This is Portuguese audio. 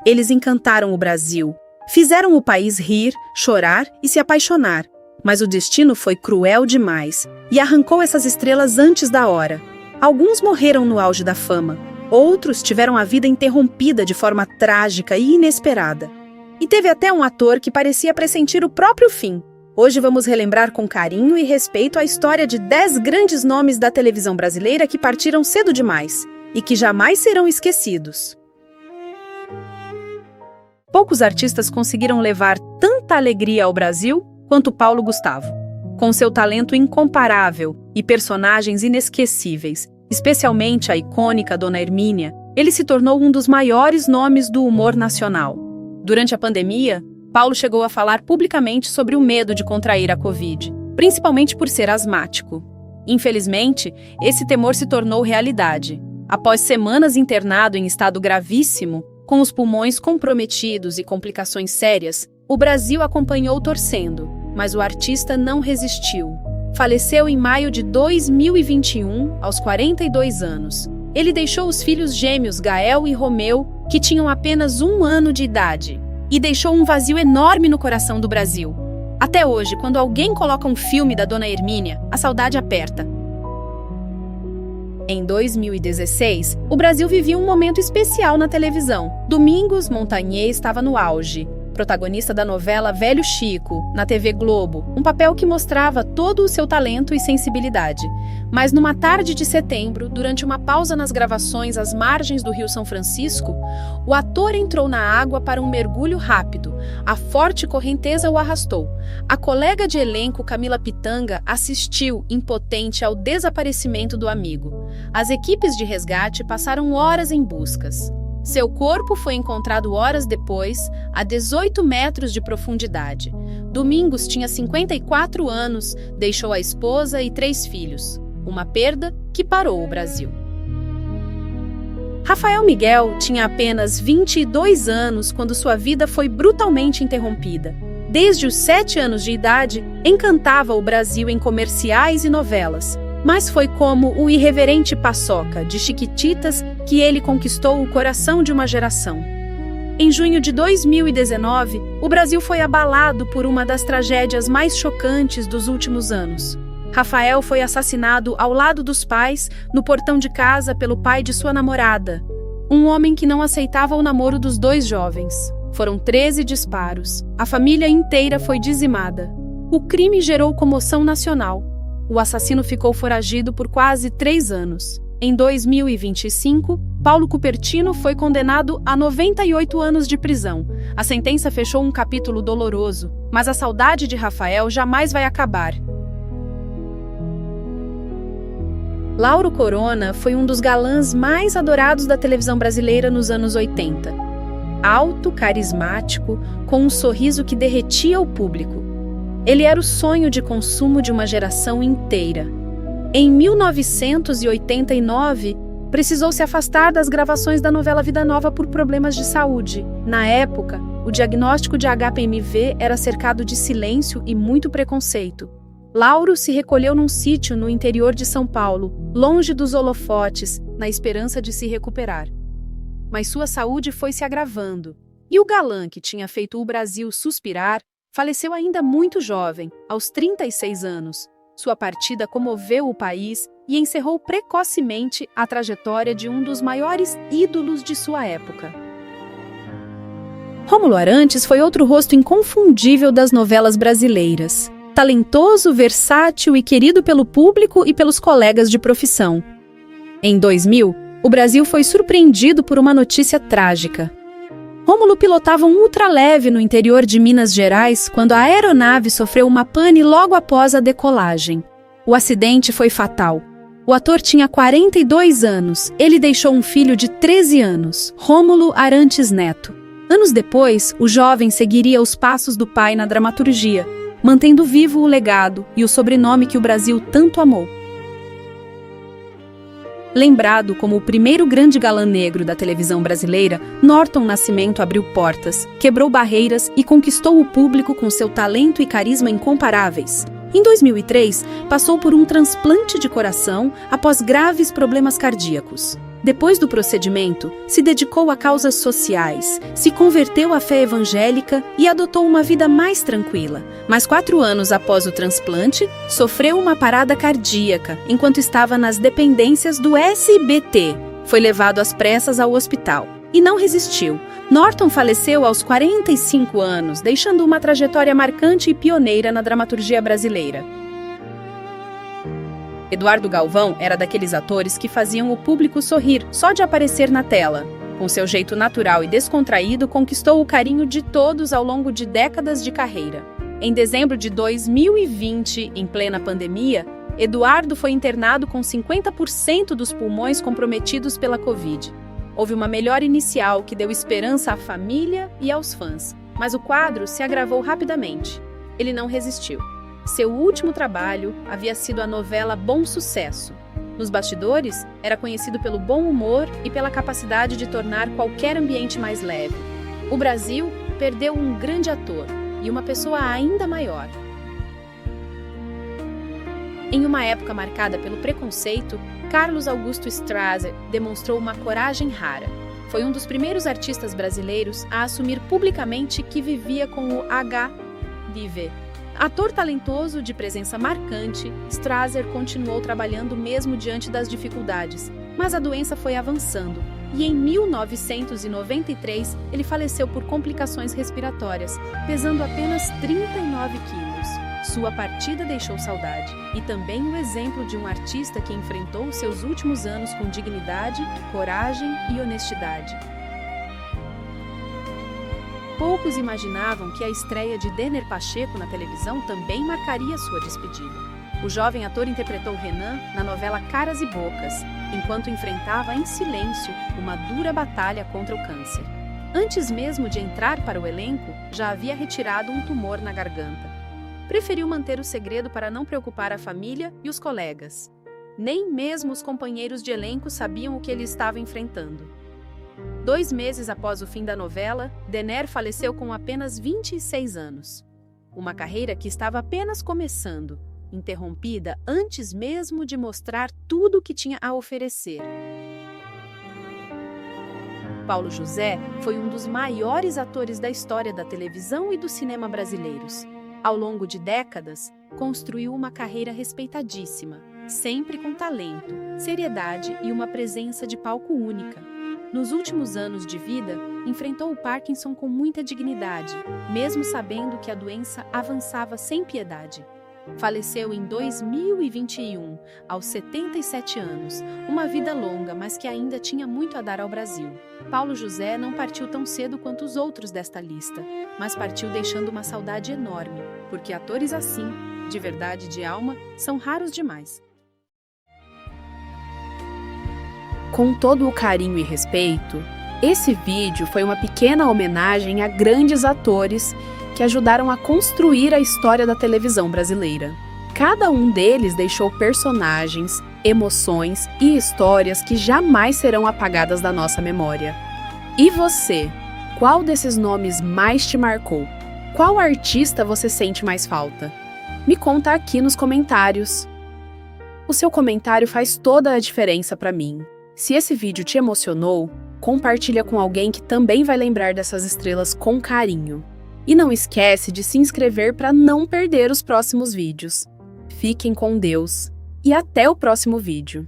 Eles encantaram o Brasil, fizeram o país rir, chorar e se apaixonar. Mas o destino foi cruel demais e arrancou essas estrelas antes da hora. Alguns morreram no auge da fama, outros tiveram a vida interrompida de forma trágica e inesperada. E teve até um ator que parecia pressentir o próprio fim. Hoje vamos relembrar com carinho e respeito a história de 10 grandes nomes da televisão brasileira que partiram cedo demais e que jamais serão esquecidos. Poucos artistas conseguiram levar tanta alegria ao Brasil quanto Paulo Gustavo. Com seu talento incomparável e personagens inesquecíveis, especialmente a icônica Dona Hermínia, ele se tornou um dos maiores nomes do humor nacional. Durante a pandemia, Paulo chegou a falar publicamente sobre o medo de contrair a Covid, principalmente por ser asmático. Infelizmente, esse temor se tornou realidade. Após semanas internado em estado gravíssimo, com os pulmões comprometidos e complicações sérias, o Brasil acompanhou torcendo, mas o artista não resistiu. Faleceu em maio de 2021, aos 42 anos. Ele deixou os filhos gêmeos Gael e Romeu, que tinham apenas 1 ano de idade, e deixou um vazio enorme no coração do Brasil. Até hoje, quando alguém coloca um filme da Dona Hermínia, a saudade aperta. Em 2016, o Brasil vivia um momento especial na televisão. Domingos Montagnier estava no auge, protagonista da novela Velho Chico, na TV Globo, um papel que mostrava todo o seu talento e sensibilidade. Mas numa tarde de setembro, durante uma pausa nas gravações às margens do Rio São Francisco, o ator entrou na água para um mergulho rápido. A forte correnteza o arrastou. A colega de elenco Camila Pitanga assistiu, impotente, ao desaparecimento do amigo. As equipes de resgate passaram horas em buscas. Seu corpo foi encontrado horas depois, a 18 metros de profundidade. Domingos tinha 54 anos, deixou a esposa e 3 filhos. Uma perda que parou o Brasil. Rafael Miguel tinha apenas 22 anos quando sua vida foi brutalmente interrompida. Desde os 7 anos de idade, encantava o Brasil em comerciais e novelas. Mas foi como o irreverente Paçoca, de Chiquititas, que ele conquistou o coração de uma geração. Em junho de 2019, o Brasil foi abalado por uma das tragédias mais chocantes dos últimos anos. Rafael foi assassinado ao lado dos pais, no portão de casa, pelo pai de sua namorada, um homem que não aceitava o namoro dos 2 jovens. Foram 13 disparos. A família inteira foi dizimada. O crime gerou comoção nacional. O assassino ficou foragido por quase 3 anos. Em 2025, Paulo Cupertino foi condenado a 98 anos de prisão. A sentença fechou um capítulo doloroso, mas a saudade de Rafael jamais vai acabar. Lauro Corona foi um dos galãs mais adorados da televisão brasileira nos anos 80. Alto, carismático, com um sorriso que derretia o público. Ele era o sonho de consumo de uma geração inteira. Em 1989, precisou se afastar das gravações da novela Vida Nova por problemas de saúde. Na época, o diagnóstico de HPMV era cercado de silêncio e muito preconceito. Lauro se recolheu num sítio no interior de São Paulo, longe dos holofotes, na esperança de se recuperar. Mas sua saúde foi se agravando, e o galã que tinha feito o Brasil suspirar faleceu ainda muito jovem, aos 36 anos. Sua partida comoveu o país e encerrou precocemente a trajetória de um dos maiores ídolos de sua época. Rômulo Arantes foi outro rosto inconfundível das novelas brasileiras. Talentoso, versátil e querido pelo público e pelos colegas de profissão. Em 2000, o Brasil foi surpreendido por uma notícia trágica. Rômulo pilotava um ultraleve no interior de Minas Gerais quando a aeronave sofreu uma pane logo após a decolagem. O acidente foi fatal. O ator tinha 42 anos. Ele deixou um filho de 13 anos, Rômulo Arantes Neto. Anos depois, o jovem seguiria os passos do pai na dramaturgia, mantendo vivo o legado e o sobrenome que o Brasil tanto amou. Lembrado como o primeiro grande galã negro da televisão brasileira, Norton Nascimento abriu portas, quebrou barreiras e conquistou o público com seu talento e carisma incomparáveis. Em 2003, passou por um transplante de coração após graves problemas cardíacos. Depois do procedimento, se dedicou a causas sociais, se converteu à fé evangélica e adotou uma vida mais tranquila. Mas 4 anos após o transplante, sofreu uma parada cardíaca enquanto estava nas dependências do SBT. Foi levado às pressas ao hospital e não resistiu. Norton faleceu aos 45 anos, deixando uma trajetória marcante e pioneira na dramaturgia brasileira. Eduardo Galvão era daqueles atores que faziam o público sorrir só de aparecer na tela. Com seu jeito natural e descontraído, conquistou o carinho de todos ao longo de décadas de carreira. Em dezembro de 2020, em plena pandemia, Eduardo foi internado com 50% dos pulmões comprometidos pela Covid. Houve uma melhora inicial que deu esperança à família e aos fãs, mas o quadro se agravou rapidamente. Ele não resistiu. Seu último trabalho havia sido a novela Bom Sucesso. Nos bastidores, era conhecido pelo bom humor e pela capacidade de tornar qualquer ambiente mais leve. O Brasil perdeu um grande ator e uma pessoa ainda maior. Em uma época marcada pelo preconceito, Carlos Augusto Strasser demonstrou uma coragem rara. Foi um dos primeiros artistas brasileiros a assumir publicamente que vivia com o HIV. Ator talentoso, de presença marcante, Strasser continuou trabalhando mesmo diante das dificuldades, mas a doença foi avançando e em 1993 ele faleceu por complicações respiratórias, pesando apenas 39 quilos. Sua partida deixou saudade e também o exemplo de um artista que enfrentou seus últimos anos com dignidade, coragem e honestidade. Poucos imaginavam que a estreia de Denner Pacheco na televisão também marcaria sua despedida. O jovem ator interpretou Renan na novela Caras e Bocas, enquanto enfrentava em silêncio uma dura batalha contra o câncer. Antes mesmo de entrar para o elenco, já havia retirado um tumor na garganta. Preferiu manter o segredo para não preocupar a família e os colegas. Nem mesmo os companheiros de elenco sabiam o que ele estava enfrentando. 2 meses após o fim da novela, Denner faleceu com apenas 26 anos. Uma carreira que estava apenas começando, interrompida antes mesmo de mostrar tudo o que tinha a oferecer. Paulo José foi um dos maiores atores da história da televisão e do cinema brasileiros. Ao longo de décadas, construiu uma carreira respeitadíssima, sempre com talento, seriedade e uma presença de palco única. Nos últimos anos de vida, enfrentou o Parkinson com muita dignidade, mesmo sabendo que a doença avançava sem piedade. Faleceu em 2021, aos 77 anos, uma vida longa, mas que ainda tinha muito a dar ao Brasil. Paulo José não partiu tão cedo quanto os outros desta lista, mas partiu deixando uma saudade enorme, porque atores assim, de verdade e de alma, são raros demais. Com todo o carinho e respeito, esse vídeo foi uma pequena homenagem a grandes atores que ajudaram a construir a história da televisão brasileira. Cada um deles deixou personagens, emoções e histórias que jamais serão apagadas da nossa memória. E você? Qual desses nomes mais te marcou? Qual artista você sente mais falta? Me conta aqui nos comentários. O seu comentário faz toda a diferença para mim. Se esse vídeo te emocionou, compartilha com alguém que também vai lembrar dessas estrelas com carinho. E não esquece de se inscrever para não perder os próximos vídeos. Fiquem com Deus e até o próximo vídeo.